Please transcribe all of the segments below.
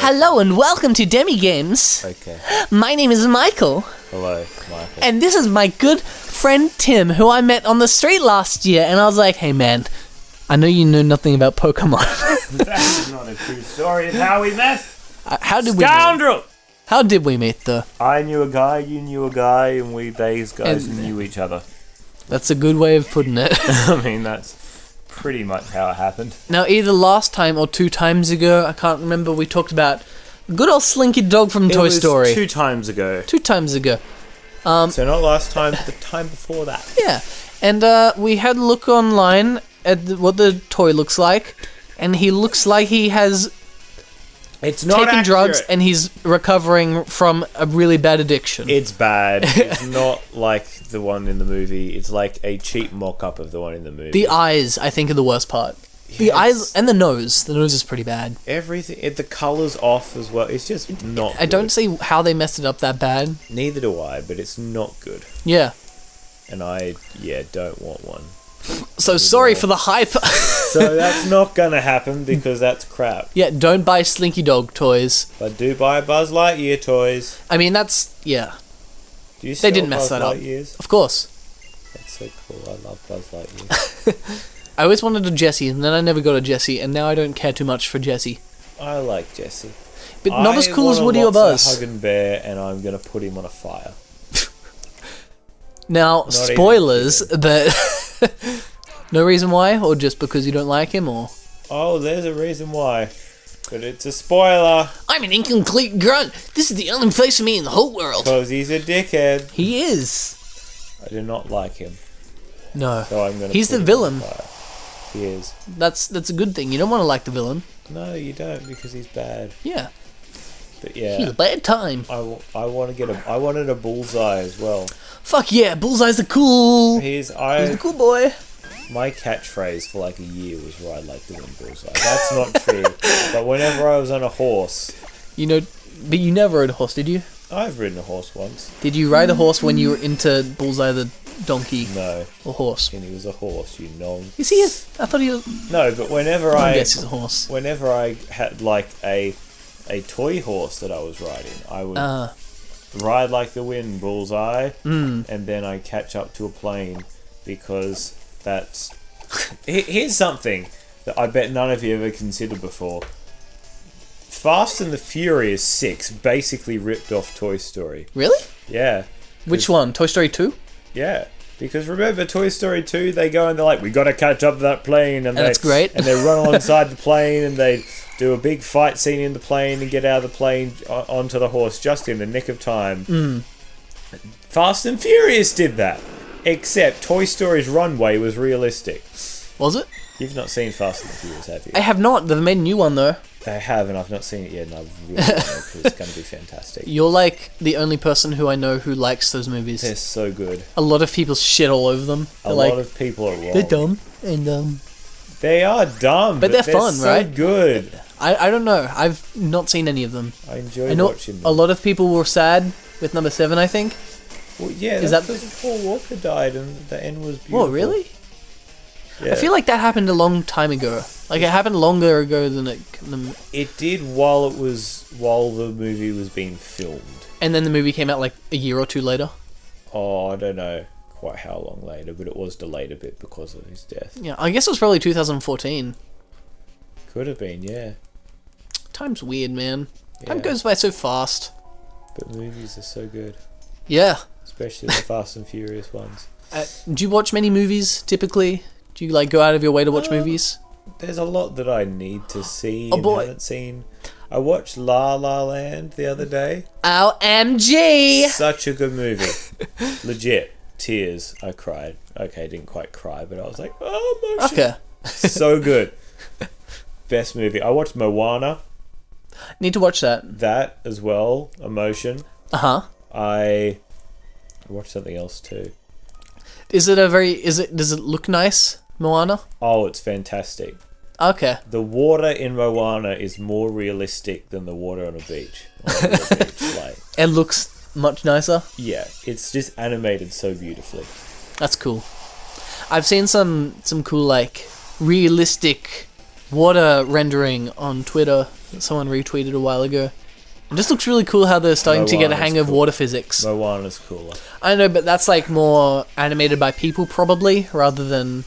Hello and welcome to Demi Games. Okay. My name is Michael. Hello, Michael. And this is my good friend Tim, who I met on the street last year. And I was like, hey man, I know you know nothing about Pokemon. That is not a true story. It's how we met. How did we meet? Scoundrel! How did we meet, though? I knew a guy, you knew a guy, and these guys knew each other. That's a good way of putting it. I mean, that's pretty much how it happened. Now, either last time or 2 times ago, I can't remember, we talked about good old Slinky Dog from Toy Story. 2 times ago. 2 times ago. So not last time, the time before that. Yeah. And we had a look online at what the toy looks like, and he looks like he has It's not taken accurate. drugs and he's recovering from a really bad addiction. It's bad. It's not like the one in the movie. It's like a cheap mock-up of the one in the movie. The eyes, I think, are the worst part. The eyes and the nose. The nose is pretty bad. Everything. The colour's off as well. It's just not I don't good. see how they messed it up that bad. Neither do I, but it's not good. Yeah. And I don't want one. So sorry for the hype. So that's not gonna happen because that's crap. Yeah, don't buy Slinky Dog toys. But do buy Buzz Lightyear toys. I mean, that's... yeah. Do you They sell didn't mess Buzz that up. Lightyears? Of course. That's so cool. I love Buzz Lightyear. I always wanted a Jessie, and then I never got a Jessie, and now I don't care too much for Jessie. I like Jessie. But not as cool as Woody or Buzz. Hug and Bear, and I'm gonna put him on a fire. Now, Not spoilers, but... no reason why? Or just because you don't like him, or... Oh, there's a reason why. But it's a spoiler. I'm an incomplete grunt. This is the only place for me in the whole world. Because he's a dickhead. He is. I do not like him. No. So I'm gonna He's put the him on villain. fire. He is. That's a good thing. You don't want to like the villain. No, you don't, because he's bad. Yeah. But yeah. He's a bad time. I want to I wanted a bullseye as well. Fuck yeah, Bullseye's the cool. He's the cool boy. My catchphrase for like a year was "Ride like the wind, bullseye." That's not true. But whenever I was on a horse, You know, but you never rode a horse, did you? I've ridden a horse once. Did you ride a horse when you were into Bullseye the donkey No, or horse? and he was a horse. You know. Is he? I thought he was. No, but whenever I I guess he's a horse. whenever I had like a toy horse that I was riding, I would ride like the wind, bullseye, and then I catch up to a plane because that's. Here's something that I bet none of you ever considered before. Fast and the Furious 6 basically ripped off Toy Story. Really? Yeah. Which one? Toy Story 2? Yeah. Because remember Toy Story 2, they go and they're like, we gotta catch up to that plane, and that's great. And they run alongside the plane and they do a big fight scene in the plane and get out of the plane onto the horse just in the nick of time. Fast and Furious did that. Except Toy Story's runway was realistic. Was it? You've not seen Fast and the Furious, have you? I have not. They've made a new one though. They have, and I've not seen it yet, and I really want to because it's going to be fantastic. You're like the only person who I know who likes those movies. They're so good. A lot of people shit all over them. A lot of people are wrong. They're dumb and They are dumb, But they're fun, so right? good. I don't know. I've not seen any of them. I enjoy I know watching them. a lot of people were sad with number 7. I think. Well, yeah, Is that's that- because Paul Walker died and the end was beautiful. Whoa, really? Yeah. I feel like that happened a long time ago. Like it happened longer ago than It did while the movie was being filmed. and then the movie came out like a year or 2 later. Oh, I don't know quite how long later, but it was delayed a bit because of his death. Yeah, I guess it was probably 2014. Could have been, yeah. Time's weird, man. Time Yeah. goes by so fast. But movies are so good, Yeah. especially the Fast and Furious ones. Do you watch many movies typically? Do you like go out of your way to watch movies? There's a lot that I need to see Oh, and boy. haven't seen. I watched La La Land the other day. OMG! Such a good movie. Legit. Tears. I cried. Okay, I didn't quite cry, but I was like, oh, emotion. Okay. So good. Best movie. I watched Moana. Need to watch that. That as well. Emotion. Uh-huh. I watched something else too. Does it look nice, Moana? Oh, it's fantastic. Okay. The water in Moana is more realistic than the water on a beach. Like, It looks much nicer. yeah, it's just animated so beautifully. That's cool. I've seen some cool like realistic water rendering on Twitter Someone retweeted a while ago. It just looks really cool how they're starting to get a Moana's hang of cool. water physics. Moana's cooler. I know, but that's like more animated by people probably, rather than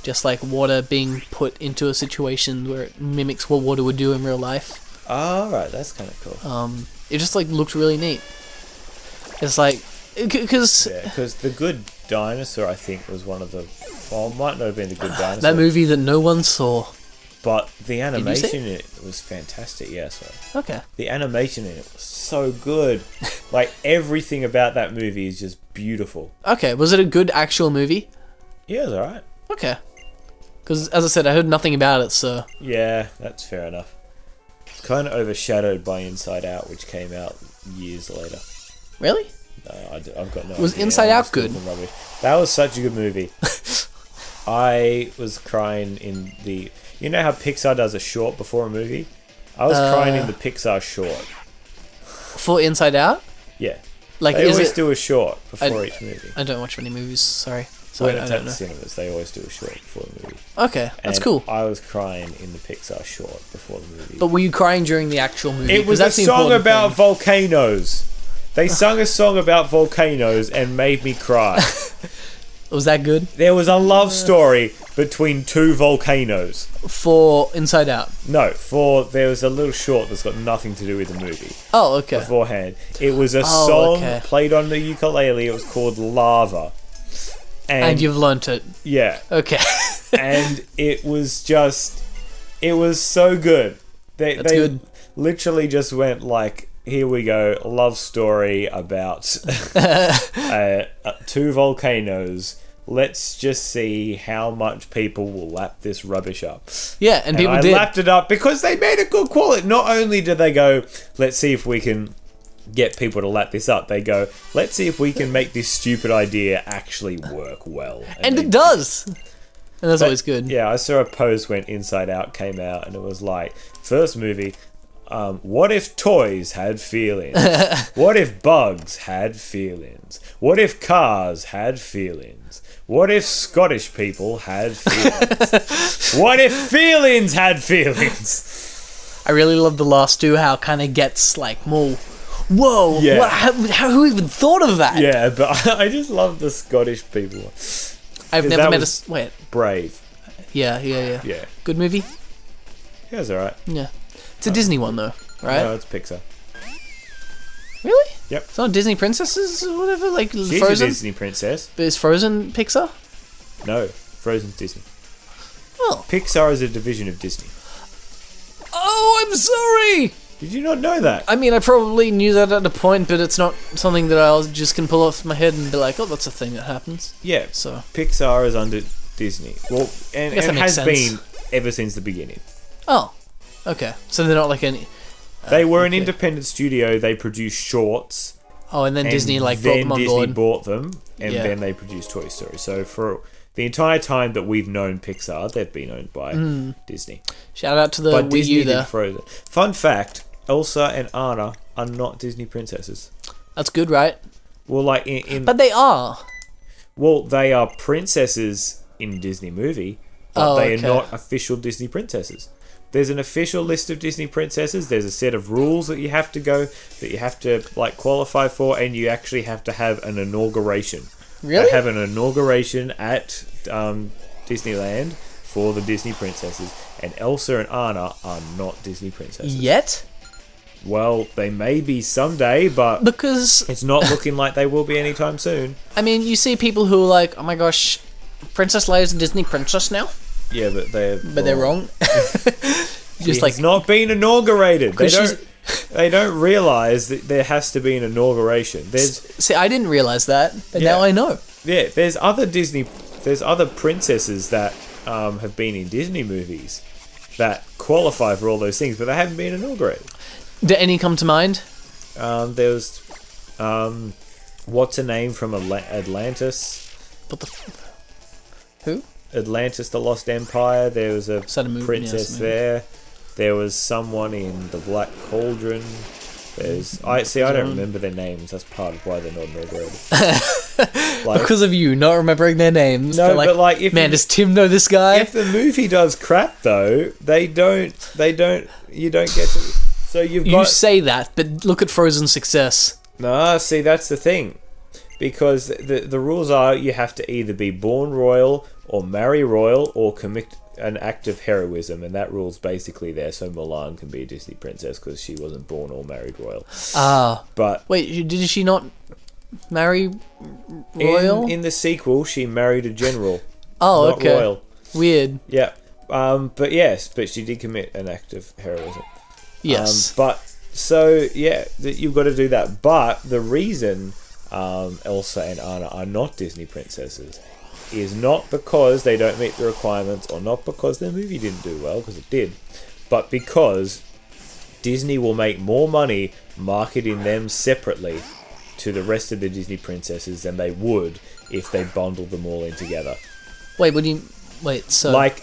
just like water being put into a situation where it mimics what water would do in real life. Oh, right, that's kind of cool. It just like looked really neat. It's like, because Yeah, because The Good Dinosaur, I think, was one of the... Well, it might not have been The Good Dinosaur. that movie that no one saw. But the see animation in it was fantastic, yeah, so... Okay. The animation in it was so good. Like, everything about that movie is just beautiful. Okay, was it a good actual movie? Yeah, it was alright. Okay. Because, as I said, I heard nothing about it, so... Yeah, that's fair enough. It's kind of overshadowed by Inside Out, which came out years later. Really? No, I've got no Was idea. Inside I'm Out just good? talking rubbish. That was such a good movie. I was crying in the... You know how Pixar does a short before a movie? I was crying in the Pixar short. For Inside Out? Yeah. Like, They is always it... do a short before each movie. I don't watch many movies, sorry. So When I it's don't at know. the cinemas, they always do a short before the movie. Okay, that's And cool. I was crying in the Pixar short before the movie. But were you crying during the actual movie? It 'Cause was a that's the song important about thing. volcanoes. They sung a song about volcanoes and made me cry. Was that good? There was a love story between two volcanoes. For Inside Out? No, there was a little short that's got nothing to do with the movie Oh, okay. beforehand. It was a Oh, song okay. played on the ukulele. It was called Lava. And you've learnt it. Yeah. Okay. And it was so good. They good. literally just went like, here we go, love story about two volcanoes. Let's just see how much people will lap this rubbish up. Yeah, and people I did. lapped it up because they made a good quality. Not only did they go, let's see if we can get people to lap this up, they go, let's see if we can make this stupid idea actually work well. And they it does. And that's always good. Yeah, I saw a post when Inside Out came out, and it was like, first movie, what if toys had feelings? What if bugs had feelings? What if cars had feelings? What if Scottish people had feelings? What if feelings had feelings? I really love the last two, how it kind of gets like more, whoa, Yeah. who even thought of that? Yeah, but I just love the Scottish people. I've 'Cause never that met was Wait, Brave. yeah. Yeah. Good movie? Yeah, it's alright. Yeah. It's a Disney one though, right? No, it's Pixar. Really? Yep. It's not Disney Princesses or whatever, like She's Frozen? a Disney princess. But is Frozen Pixar? No, Frozen's Disney. Oh. Pixar is a division of Disney. Oh, I'm sorry! Did you not know that? I mean, I probably knew that at a point, but it's not something that I just can pull off my head and be like, oh, that's a thing that happens. Yeah, So, Pixar is under Disney. Well, and guess that makes has sense. been ever since the beginning. oh, okay. So they're not like any... They were an okay. independent studio. They produced shorts. Oh, and then and Disney like brought then them on Disney board. bought them, and Yeah. then they produced Toy Story. So for the entire time that we've known Pixar, they've been owned by Disney. Shout out to the But Wii Disney U did there. Frozen. Fun fact: Elsa and Anna are not Disney princesses. That's good, right? Well, like in But they are. well, they are princesses in Disney movie, but Oh, they okay. are not official Disney princesses. There's an official list of Disney princesses. There's a set of rules that you have to like qualify for, and you actually have to have an inauguration. Really? They have an inauguration at Disneyland for the Disney princesses, and Elsa and Anna are not Disney princesses. Yet? Well, they may be someday, but Because, it's not looking like they will be anytime soon. I mean, you see people who are like, oh my gosh, Princess Leia's a Disney princess now? Yeah, but But they're wrong. Just It's like, not been inaugurated. They 'Cause don't. They don't realize that there has to be an inauguration. see, I didn't realize that, but Yeah. now I know. There's other princesses that have been in Disney movies that qualify for all those things, but they haven't been inaugurated. Do any come to mind? There was, what's her name from Atlantis? What the who? Atlantis, the Lost Empire. There was a Is that a movie? princess Yes, maybe. there. There was someone in the Black Cauldron. I don't remember their names. That's part of why they're not inaugurated. Like, because of you not remembering their names. No, They're like, but, like, if man, you- does Tim know this guy? if the movie does crap though, you don't get to. So you've You got say that, but look at Frozen's success. no. See, that's the thing, because the rules are you have to either be born royal or marry royal or commit an act of heroism, and that rule's basically there. So Mulan can be a Disney princess because she wasn't born or married royal. Ah, But wait, did she not marry royal? in the sequel, she married a general. Oh, not okay. royal. Weird. Yeah. But she did commit an act of heroism. Yes. But so yeah, you've got to do that. But the reason Elsa and Anna are not Disney princesses is not because they don't meet the requirements, or not because their movie didn't do well, because it did, but because Disney will make more money marketing them separately to the rest of the Disney princesses than they would if they bundled them all in together. Wait, what do you... Wait, so... Like,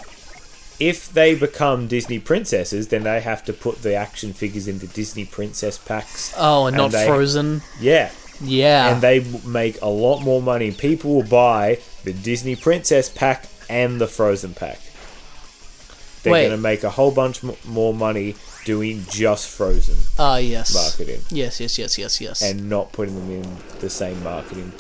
if they become Disney princesses, then they have to put the action figures into Disney princess packs. Oh, and not they- Frozen? Yeah. Yeah. And they make a lot more money. People will buy the Disney princess pack and the Frozen pack. They're Wait. going to make a whole bunch more money doing just Frozen Ah, yes. marketing. Yes. And not putting them in the same marketing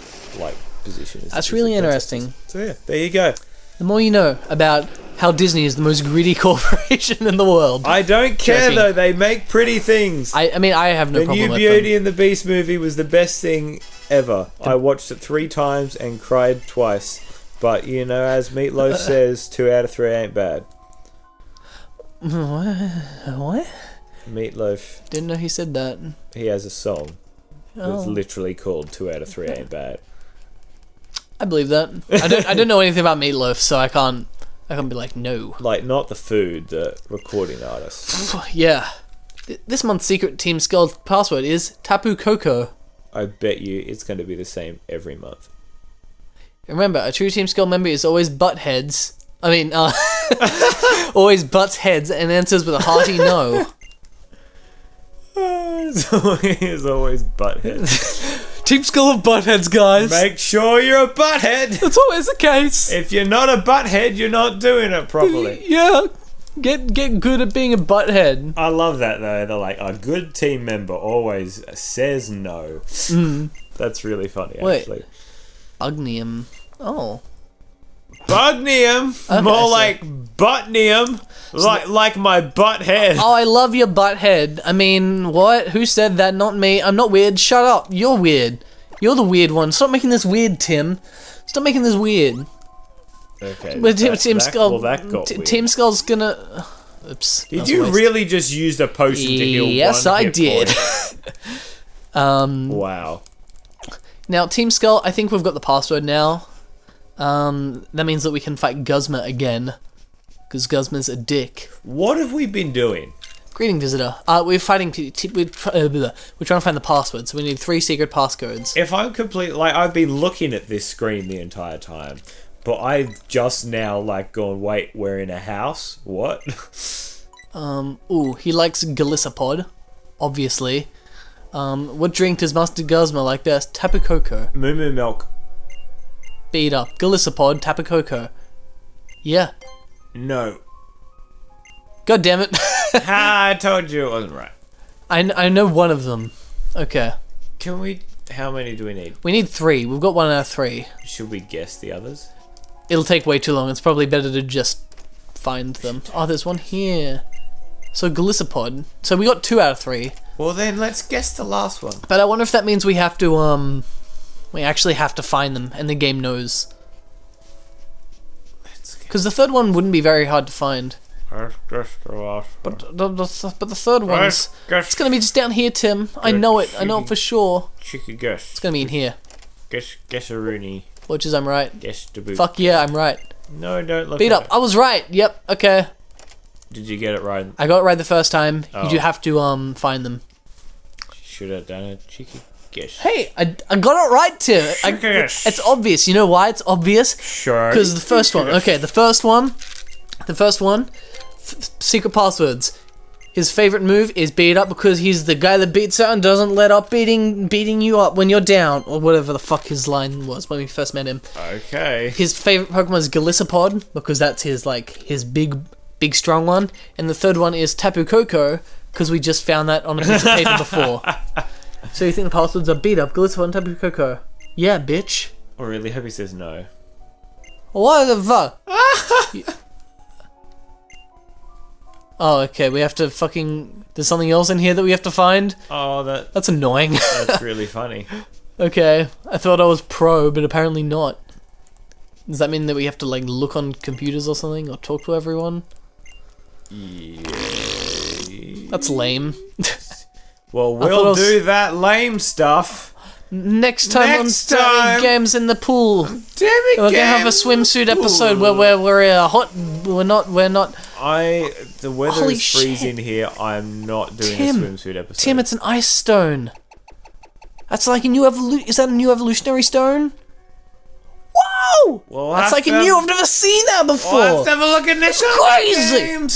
position as the That's Disney really princesses. interesting. So yeah, there you go. The more you know about how Disney is the most greedy corporation in the world. I don't care Joking. though. They make pretty things. I mean, I have no The problem new with Beauty them. and the Beast movie was the best thing ever. I watched it 3 times and cried twice. But you know, as Meatloaf says, 2 out of 3 ain't bad. What? Meatloaf, Didn't know he said that. he has a song that's Oh. literally called 2 out of 3 ain't bad. I believe that. I don't know anything about Meatloaf, so I can't be like, no. Like, not the food, the recording artist. Yeah. This month's secret Team Skull password is Tapu Koko. I bet you it's going to be the same every month. Remember, a true Team Skull member is always butt heads. I mean, always butts heads and answers with a hearty no. It's always butthead. Team Skull of buttheads, guys. Make sure you're a butthead. That's always the case. If you're not a butthead, you're not doing it properly. Yeah. Get good at being a butthead. I love that though. They're like, a good team member always says no. That's really funny, Wait. actually. Ugnium. Oh. Bugnium, Okay, more so- like buttnium, like my butt head. Oh, I love your butthead. I mean, what? Who said that? Not me. I'm not weird. Shut up. You're weird. You're the weird one. Stop making this weird, Tim. Stop making this weird. Okay. But Team Skull. Well, that got weird. Team Skull's gonna. Oops. that Did was you a waste. really just use the potion to heal Yes, one I hit did. point? Wow. Now, Team Skull, I think we've got the password now. That means that we can fight Guzma again. Because Guzma's a dick. What have we been doing? Greeting, visitor. We're fighting. We're trying to find the password, so we need 3 secret passcodes. If I'm I've been looking at this screen the entire time, but I've just now gone, wait, we're in a house? What? Ooh, he likes Galissapod, obviously. What drink does Master Guzma like best? Tapu Koko. Moo Moo Milk. Beat up. Galissapod, Tapu Koko. Yeah. No. God damn it. Ha, I told you it wasn't right. I know one of them. Okay. How many do we need? We need 3. We've got 1 out of 3. Should we guess the others? It'll take way too long. It's probably better to just find them. Oh, there's one here. So Galissapod. So we got 2 out of 3. Well then, let's guess the last one. But I wonder if that means we have to, we actually have to find them, and the game knows. Let's guess. Because the third one wouldn't be very hard to find. Let's guess the last one. But the third one's... It's gonna be just down here, Tim. I know it. I know it for sure. Cheeky guess. It's gonna be in here. Guess a Rooney. Which is I'm right. Guess the boot. Fuck yeah, I'm right. No, don't look Beat at up. I was right. Yep. Okay. it. Did you get it right? I got it right the first time. Oh. You do have to find them. Should have done a cheeky guess. Hey, I got it right, Tim. Yes. It's obvious. You know why it's obvious? Sure. Because the first one. Okay, the first one. Secret passwords. His favorite move is beat up because he's the guy that beats out and doesn't let up beating you up when you're down, or whatever the fuck his line was when we first met him. Okay. His favorite Pokemon is Golisopod because that's his big strong one, and the third one is Tapu Koko because we just found that on a piece of paper before. So you think the passwords are beat up, Golisopod, and Tapu Koko? Yeah, bitch. I really hope he says no. What the fuck? Oh, okay, we have to fucking... There's something else in here that we have to find? Oh, That's annoying. that's really funny. Okay, I thought I was pro, but apparently not. Does that mean that we have to, like, look on computers or something, or talk to everyone? Yeah. That's lame. Well, we'll do that lame stuff. Next time on Damn It Games in the Pool. Damn it, We're gonna have a swimsuit episode where we're hot. We're not. The weather Holy is freezing here. I'm not doing a swimsuit episode. Tim, it's an ice stone. That's like a new Is that a new evolutionary stone? Whoa! Well, That's like a new. I've never seen that before. We'll have to have a look at this. Crazy.